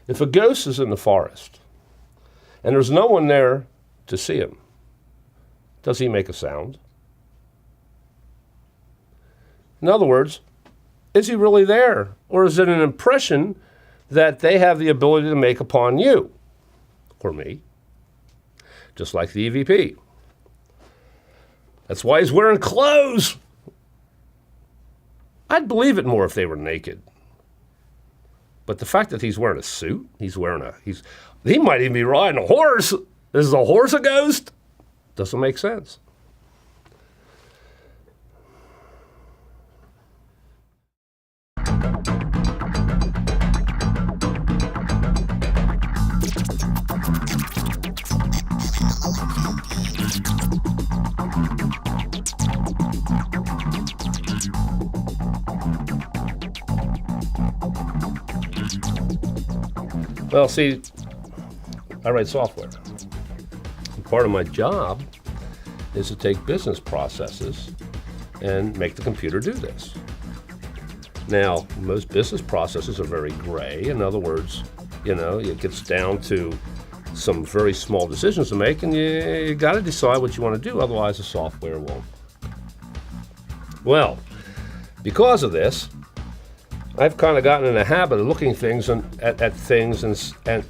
If a ghost is in the forest and there's no one there to see him, does he make a sound? In other words, is he really there? Or is it an impression that they have the ability to make upon you or me? Just like the EVP. That's why he's wearing clothes. I'd believe it more if they were naked. But the fact that he's wearing a suit, he might even be riding a horse. Is a horse a ghost? Doesn't make sense. Well, see, I write software. And part of my job is to take business processes and make the computer do this. Now, most business processes are very gray. In other words, it gets down to some very small decisions to make, and you got to decide what you want to do, otherwise the software won't. Well, because of this, I've kind of gotten in the habit of looking at things and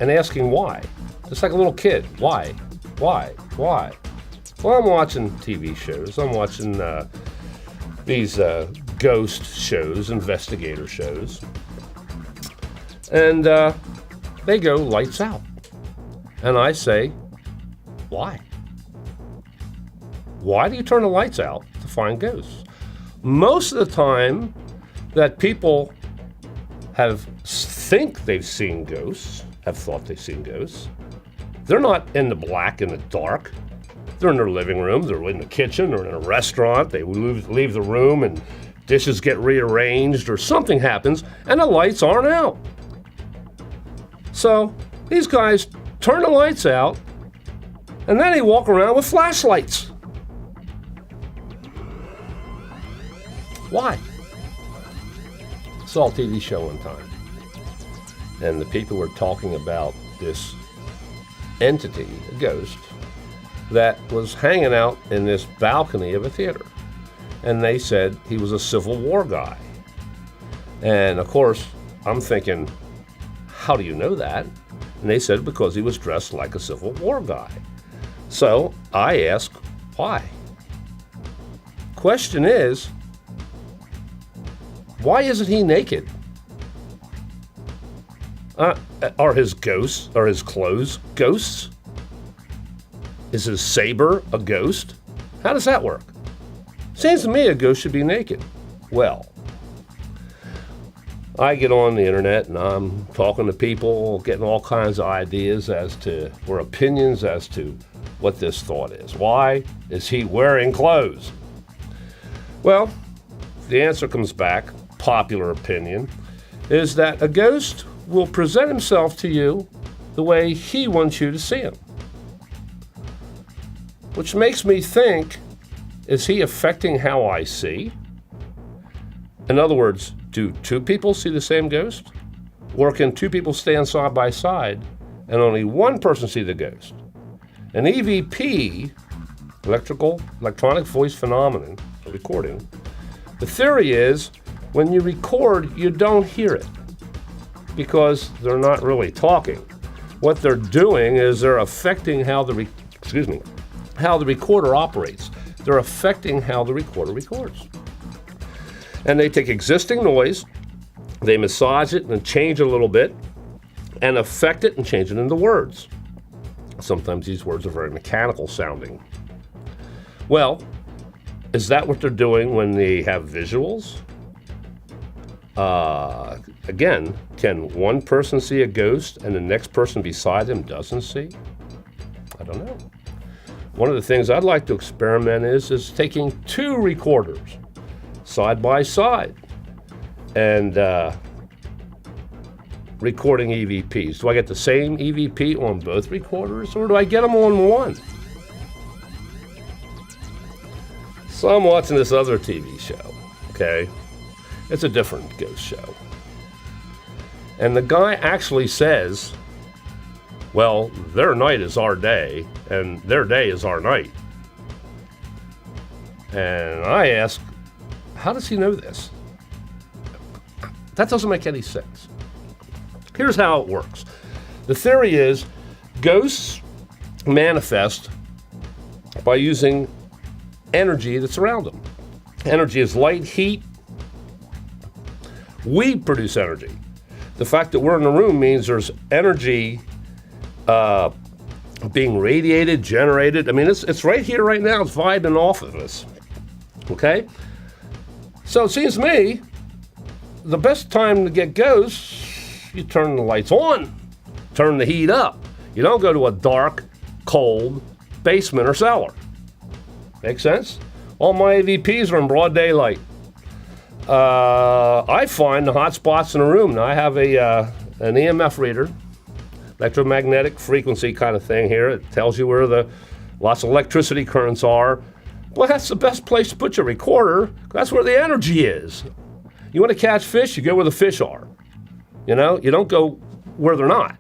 asking why. Just like a little kid. Why? Why? Why? Well, I'm watching TV shows. I'm watching these ghost shows, investigator shows. And they go lights out. And I say, why? Why do you turn the lights out to find ghosts? Most of the time that people think they've seen ghosts, have thought they've seen ghosts, they're not in the black, in the dark. They're in their living room, they're in the kitchen, or in a restaurant. They leave the room and dishes get rearranged or something happens and the lights aren't out. So these guys turn the lights out and then they walk around with flashlights. Why? Saw a TV show one time, and the people were talking about this entity, a ghost, that was hanging out in this balcony of a theater. And they said he was a Civil War guy. And of course, I'm thinking, how do you know that? And they said because he was dressed like a Civil War guy. So I asked, why? Question is, why isn't he naked? Are his clothes ghosts? Is his saber a ghost? How does that work? Seems to me a ghost should be naked. Well, I get on the internet and I'm talking to people, getting all kinds of ideas or opinions as to what this thought is. Why is he wearing clothes? Well, the answer comes back. Popular opinion is that a ghost will present himself to you the way he wants you to see him. Which makes me think, is he affecting how I see? In other words, do two people see the same ghost? Or can two people stand side by side and only one person see the ghost? An EVP, electronic voice phenomenon, a recording, the theory is when you record, you don't hear it because they're not really talking. What they're doing is they're affecting how the recorder operates. They're affecting how the recorder records. And they take existing noise, they massage it and change it a little bit, and affect it and change it into words. Sometimes these words are very mechanical sounding. Well, is that what they're doing when they have visuals? Again, can one person see a ghost and the next person beside him doesn't see? I don't know. One of the things I'd like to experiment is taking two recorders side by side and recording EVPs. Do I get the same EVP on both recorders or do I get them on one? So I'm watching this other TV show, okay? It's a different ghost show. And the guy actually says, well, their night is our day, and their day is our night. And I ask, how does he know this? That doesn't make any sense. Here's how it works. The theory is ghosts manifest by using energy that's around them. Energy is light, heat. We produce energy. The fact that we're in the room means there's energy being radiated, generated. I mean, it's right here, right now. It's vibing off of us. Okay? So it seems to me, the best time to get ghosts, you turn the lights on, turn the heat up. You don't go to a dark, cold basement or cellar. Make sense? All my AVPs are in broad daylight. I find the hot spots in a room. Now I have an EMF reader, electromagnetic frequency kind of thing here. It tells you where the lots of electricity currents are. Well, that's the best place to put your recorder. That's where the energy is. You want to catch fish, you go where the fish are. You know, you don't go where they're not.